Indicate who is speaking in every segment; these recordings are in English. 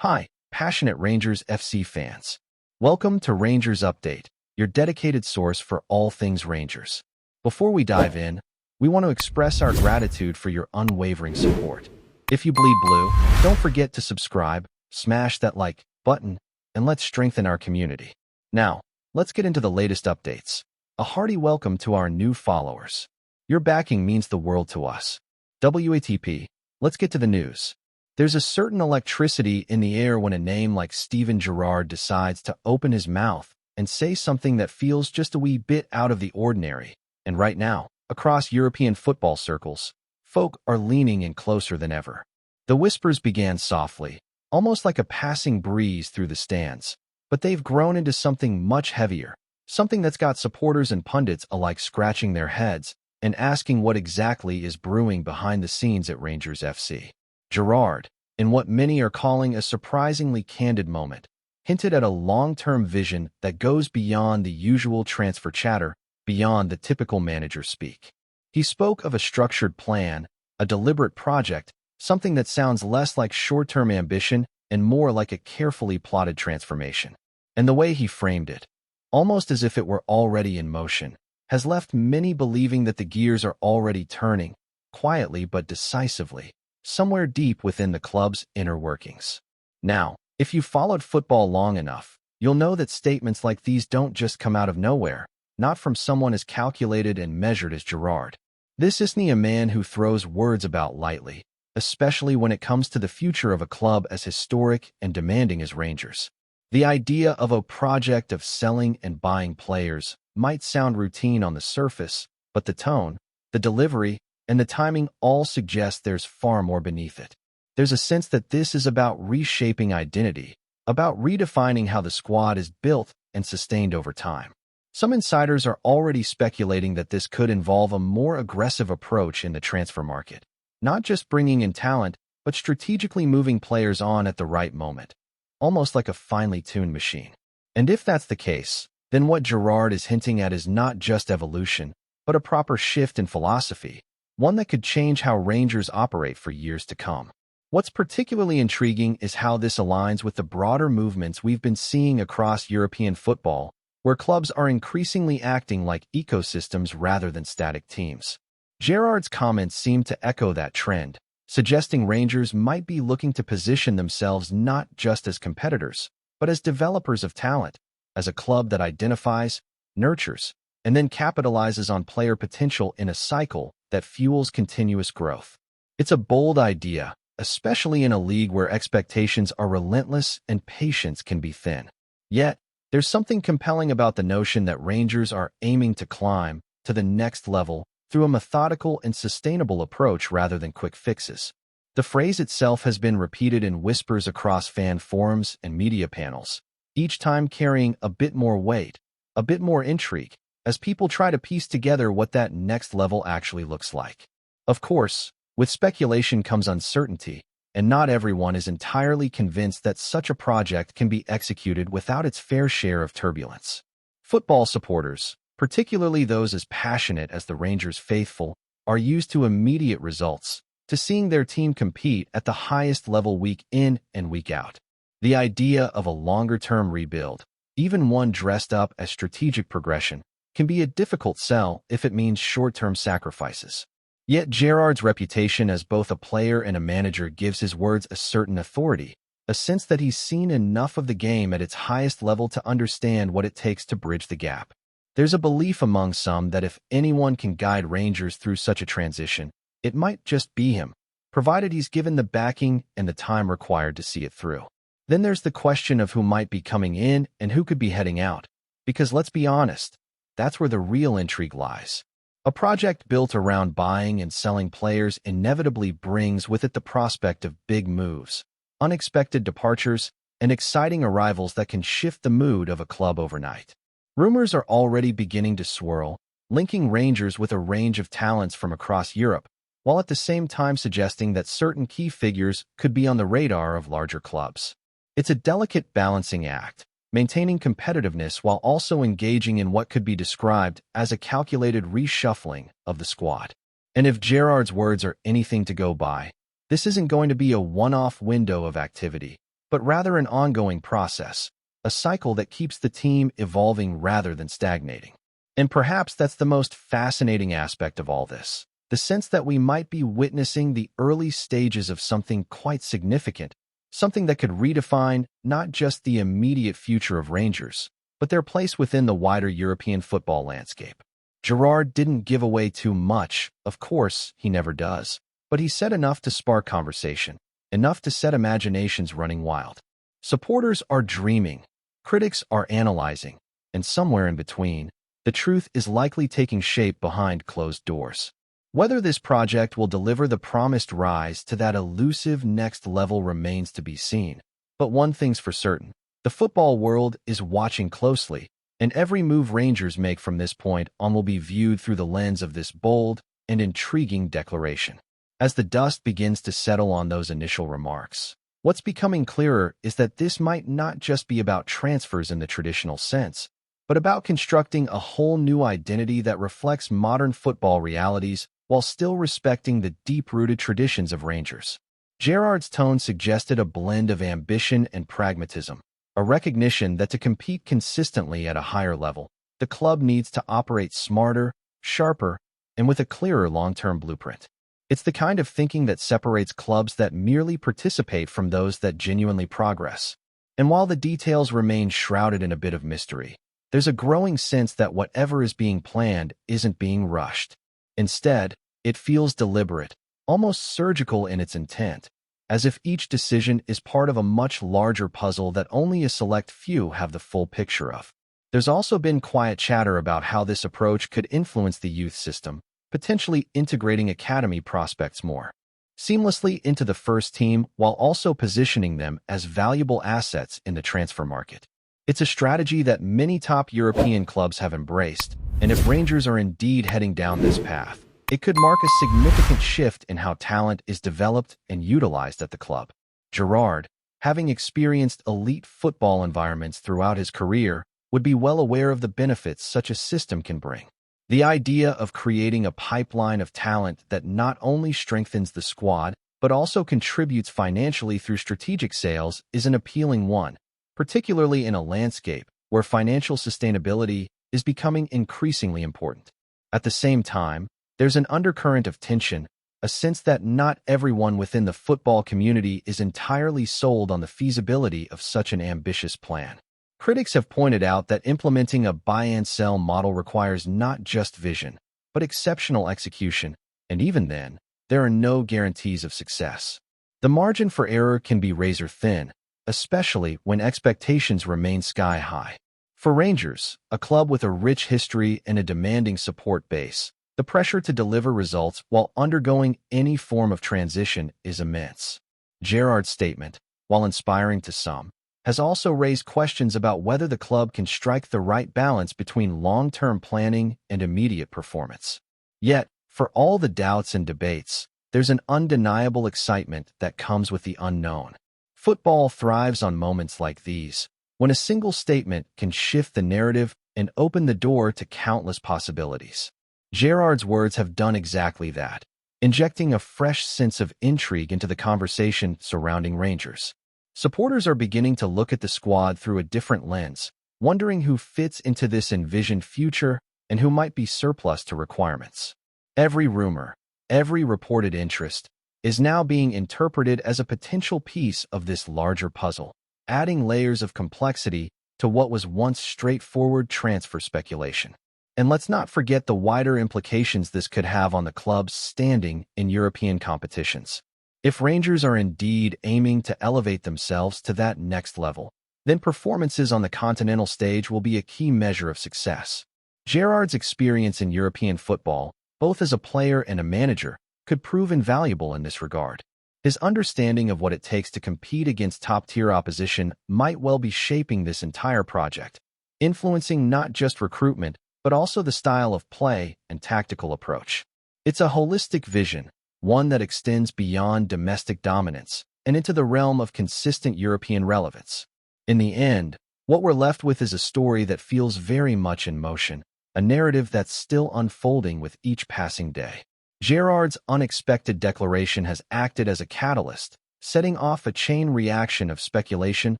Speaker 1: Hi, passionate Rangers FC fans. Welcome to Rangers Update, your dedicated source for all things Rangers. Before we dive in, we want to express our gratitude for your unwavering support. If you bleed blue, don't forget to subscribe, smash that like button, and let's strengthen our community. Now, let's get into the latest updates. A hearty welcome to our new followers. Your backing means the world to us. WATP, let's get to the news. There's a certain electricity in the air when a name like Steven Gerrard decides to open his mouth and say something that feels just a wee bit out of the ordinary. And right now, across European football circles, folk are leaning in closer than ever. The whispers began softly, almost like a passing breeze through the stands, but they've grown into something much heavier, something that's got supporters and pundits alike scratching their heads and asking what exactly is brewing behind the scenes at Rangers FC. Gerrard, in what many are calling a surprisingly candid moment, hinted at a long-term vision that goes beyond the usual transfer chatter, beyond the typical manager speak. He spoke of a structured plan, a deliberate project, something that sounds less like short-term ambition and more like a carefully plotted transformation. And the way he framed it, almost as if it were already in motion, has left many believing that the gears are already turning, quietly but decisively, somewhere deep within the club's inner workings. Now, if you've followed football long enough, you'll know that statements like these don't just come out of nowhere, not from someone as calculated and measured as Gerrard. This isn't a man who throws words about lightly, especially when it comes to the future of a club as historic and demanding as Rangers. The idea of a project of selling and buying players might sound routine on the surface, but the tone, the delivery, and the timing all suggest there's far more beneath it. There's a sense that this is about reshaping identity, about redefining how the squad is built and sustained over time. Some insiders are already speculating that this could involve a more aggressive approach in the transfer market, not just bringing in talent, but strategically moving players on at the right moment, almost like a finely tuned machine. And if that's the case, then what Gerrard is hinting at is not just evolution, but a proper shift in philosophy, one that could change how Rangers operate for years to come. What's particularly intriguing is how this aligns with the broader movements we've been seeing across European football, where clubs are increasingly acting like ecosystems rather than static teams. Gerrard's comments seem to echo that trend, suggesting Rangers might be looking to position themselves not just as competitors, but as developers of talent, as a club that identifies, nurtures, and then capitalizes on player potential in a cycle that fuels continuous growth. It's a bold idea, especially in a league where expectations are relentless and patience can be thin. Yet, there's something compelling about the notion that Rangers are aiming to climb to the next level through a methodical and sustainable approach rather than quick fixes. The phrase itself has been repeated in whispers across fan forums and media panels, each time carrying a bit more weight, a bit more intrigue, as people try to piece together what that next level actually looks like. Of course, with speculation comes uncertainty, and not everyone is entirely convinced that such a project can be executed without its fair share of turbulence. Football supporters, particularly those as passionate as the Rangers faithful, are used to immediate results, to seeing their team compete at the highest level week in and week out. The idea of a longer-term rebuild, even one dressed up as strategic progression, can be a difficult sell if it means short-term sacrifices. Yet Gerrard's reputation as both a player and a manager gives his words a certain authority, a sense that he's seen enough of the game at its highest level to understand what it takes to bridge the gap. There's a belief among some that if anyone can guide Rangers through such a transition, it might just be him, provided he's given the backing and the time required to see it through. Then there's the question of who might be coming in and who could be heading out, because let's be honest, that's where the real intrigue lies. A project built around buying and selling players inevitably brings with it the prospect of big moves, unexpected departures, and exciting arrivals that can shift the mood of a club overnight. Rumors are already beginning to swirl, linking Rangers with a range of talents from across Europe, while at the same time suggesting that certain key figures could be on the radar of larger clubs. It's a delicate balancing act, maintaining competitiveness while also engaging in what could be described as a calculated reshuffling of the squad. And if Gerrard's words are anything to go by, this isn't going to be a one-off window of activity, but rather an ongoing process, a cycle that keeps the team evolving rather than stagnating. And perhaps that's the most fascinating aspect of all this, the sense that we might be witnessing the early stages of something quite significant, something that could redefine not just the immediate future of Rangers, but their place within the wider European football landscape. Gerrard didn't give away too much, of course, he never does, but he said enough to spark conversation, enough to set imaginations running wild. Supporters are dreaming, critics are analyzing, and somewhere in between, the truth is likely taking shape behind closed doors. Whether this project will deliver the promised rise to that elusive next level remains to be seen. But one thing's for certain, the football world is watching closely, and every move Rangers make from this point on will be viewed through the lens of this bold and intriguing declaration. As the dust begins to settle on those initial remarks, what's becoming clearer is that this might not just be about transfers in the traditional sense, but about constructing a whole new identity that reflects modern football realities while still respecting the deep-rooted traditions of Rangers. Gerrard's tone suggested a blend of ambition and pragmatism, a recognition that to compete consistently at a higher level, the club needs to operate smarter, sharper, and with a clearer long-term blueprint. It's the kind of thinking that separates clubs that merely participate from those that genuinely progress. And while the details remain shrouded in a bit of mystery, there's a growing sense that whatever is being planned isn't being rushed. Instead, it feels deliberate, almost surgical in its intent, as if each decision is part of a much larger puzzle that only a select few have the full picture of. There's also been quiet chatter about how this approach could influence the youth system, potentially integrating academy prospects more seamlessly into the first team while also positioning them as valuable assets in the transfer market. It's a strategy that many top European clubs have embraced, and if Rangers are indeed heading down this path, it could mark a significant shift in how talent is developed and utilized at the club. Gerrard, having experienced elite football environments throughout his career, would be well aware of the benefits such a system can bring. The idea of creating a pipeline of talent that not only strengthens the squad, but also contributes financially through strategic sales is an appealing one, particularly in a landscape where financial sustainability is becoming increasingly important. At the same time, there's an undercurrent of tension, a sense that not everyone within the football community is entirely sold on the feasibility of such an ambitious plan. Critics have pointed out that implementing a buy-and-sell model requires not just vision, but exceptional execution, and even then, there are no guarantees of success. The margin for error can be razor-thin, especially when expectations remain sky-high. For Rangers, a club with a rich history and a demanding support base, the pressure to deliver results while undergoing any form of transition is immense. Gerrard's statement, while inspiring to some, has also raised questions about whether the club can strike the right balance between long-term planning and immediate performance. Yet, for all the doubts and debates, there's an undeniable excitement that comes with the unknown. Football thrives on moments like these, when a single statement can shift the narrative and open the door to countless possibilities. Gerrard's words have done exactly that, injecting a fresh sense of intrigue into the conversation surrounding Rangers. Supporters are beginning to look at the squad through a different lens, wondering who fits into this envisioned future and who might be surplus to requirements. Every rumor, every reported interest, is now being interpreted as a potential piece of this larger puzzle, adding layers of complexity to what was once straightforward transfer speculation. And let's not forget the wider implications this could have on the club's standing in European competitions. If Rangers are indeed aiming to elevate themselves to that next level, then performances on the continental stage will be a key measure of success. Gerrard's experience in European football, both as a player and a manager, could prove invaluable in this regard. His understanding of what it takes to compete against top-tier opposition might well be shaping this entire project, influencing not just recruitment, but also the style of play and tactical approach. It's a holistic vision, one that extends beyond domestic dominance and into the realm of consistent European relevance. In the end, what we're left with is a story that feels very much in motion, a narrative that's still unfolding with each passing day. Gerrard's unexpected declaration has acted as a catalyst, setting off a chain reaction of speculation,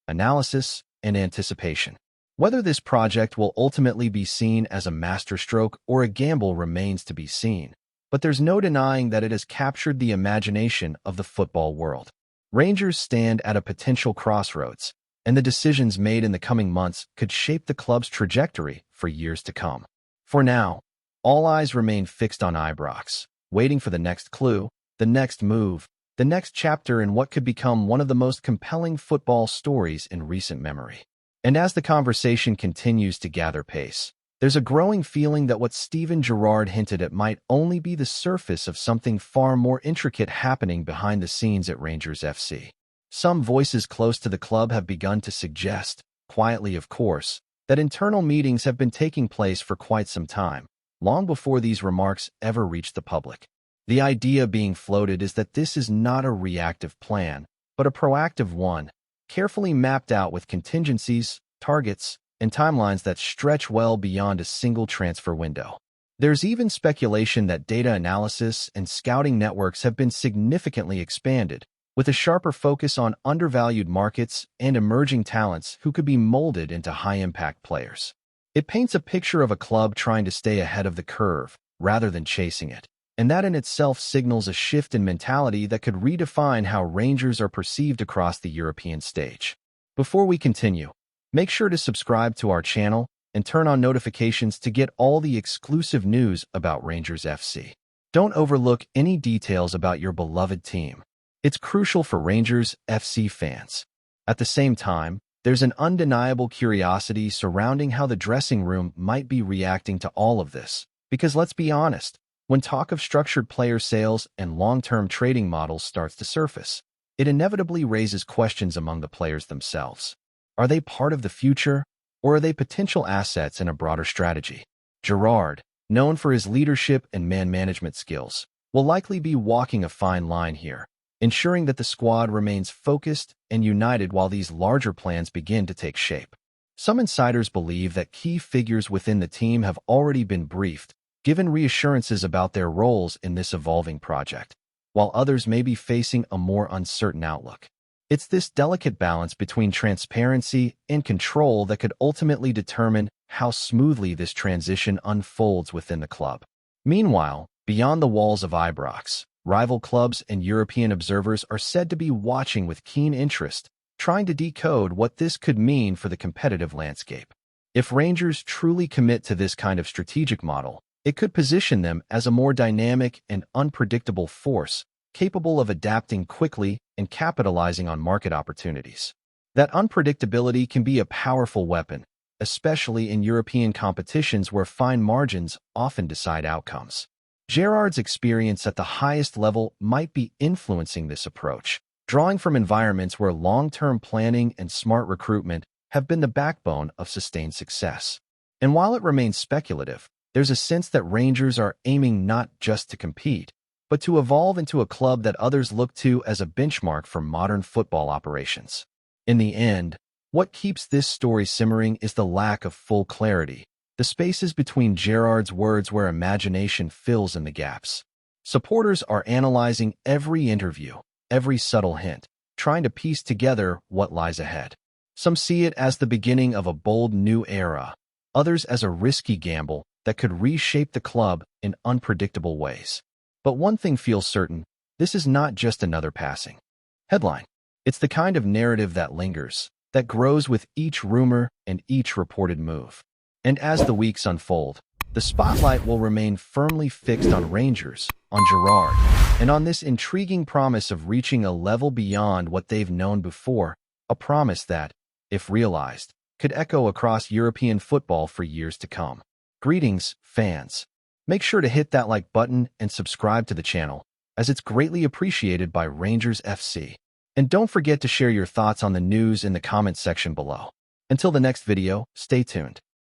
Speaker 1: analysis, and anticipation. Whether this project will ultimately be seen as a masterstroke or a gamble remains to be seen, but there's no denying that it has captured the imagination of the football world. Rangers stand at a potential crossroads, and the decisions made in the coming months could shape the club's trajectory for years to come. For now, all eyes remain fixed on Ibrox, waiting for the next clue, the next move, the next chapter in what could become one of the most compelling football stories in recent memory. And as the conversation continues to gather pace, there's a growing feeling that what Steven Gerrard hinted at might only be the surface of something far more intricate happening behind the scenes at Rangers FC. Some voices close to the club have begun to suggest, quietly of course, that internal meetings have been taking place for quite some time, long before these remarks ever reached the public. The idea being floated is that this is not a reactive plan, but a proactive one, carefully mapped out with contingencies, targets, and timelines that stretch well beyond a single transfer window. There's even speculation that data analysis and scouting networks have been significantly expanded, with a sharper focus on undervalued markets and emerging talents who could be molded into high-impact players. It paints a picture of a club trying to stay ahead of the curve, rather than chasing it, and that in itself signals a shift in mentality that could redefine how Rangers are perceived across the European stage. Before we continue, make sure to subscribe to our channel and turn on notifications to get all the exclusive news about Rangers FC. Don't overlook any details about your beloved team. It's crucial for Rangers FC fans. At the same time, there's an undeniable curiosity surrounding how the dressing room might be reacting to all of this. Because let's be honest, when talk of structured player sales and long-term trading models starts to surface, it inevitably raises questions among the players themselves. Are they part of the future, or are they potential assets in a broader strategy? Gerrard, known for his leadership and man management skills, will likely be walking a fine line here, ensuring that the squad remains focused and united while these larger plans begin to take shape. Some insiders believe that key figures within the team have already been briefed, given reassurances about their roles in this evolving project, while others may be facing a more uncertain outlook. It's this delicate balance between transparency and control that could ultimately determine how smoothly this transition unfolds within the club. Meanwhile, beyond the walls of Ibrox, rival clubs and European observers are said to be watching with keen interest, trying to decode what this could mean for the competitive landscape. If Rangers truly commit to this kind of strategic model, it could position them as a more dynamic and unpredictable force, capable of adapting quickly and capitalizing on market opportunities. That unpredictability can be a powerful weapon, especially in European competitions where fine margins often decide outcomes. Gerrard's experience at the highest level might be influencing this approach, drawing from environments where long-term planning and smart recruitment have been the backbone of sustained success. And while it remains speculative, there's a sense that Rangers are aiming not just to compete, but to evolve into a club that others look to as a benchmark for modern football operations. In the end, what keeps this story simmering is the lack of full clarity, the spaces between Gerrard's words where imagination fills in the gaps. Supporters are analyzing every interview, every subtle hint, trying to piece together what lies ahead. Some see it as the beginning of a bold new era, others as a risky gamble that could reshape the club in unpredictable ways. But one thing feels certain, this is not just another passing headline. It's the kind of narrative that lingers, that grows with each rumor and each reported move. And as the weeks unfold, the spotlight will remain firmly fixed on Rangers, on Gerrard, and on this intriguing promise of reaching a level beyond what they've known before, a promise that, if realized, could echo across European football for years to come. Greetings, fans. Make sure to hit that like button and subscribe to the channel, as it's greatly appreciated by Rangers FC. And don't forget to share your thoughts on the news in the comments section below. Until the next video, stay tuned.